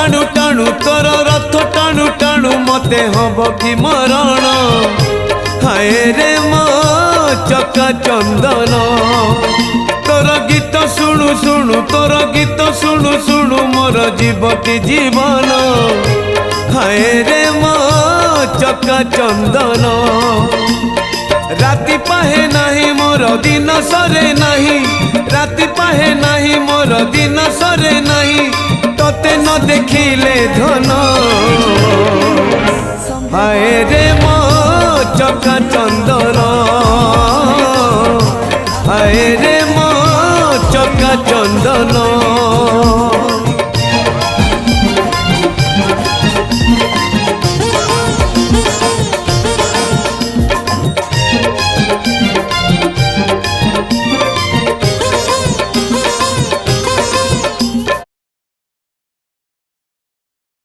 टाणु टाणु तोर रथ टाणु टाणु मते हब कि मरण हाय रे मो चका चंदन तोर गीत शुणु शुणु तोर गीत शुणु शुणु मोर जीव कि जीवन हाय रे मो चका चंदन राति पाहे नाही मोर दिन सरे नाही राति पाहे नाही मोर दिन सरे नाही तोते न देखिले धन हाय रे मो चका चंदन हाय रे मो चका चंदन।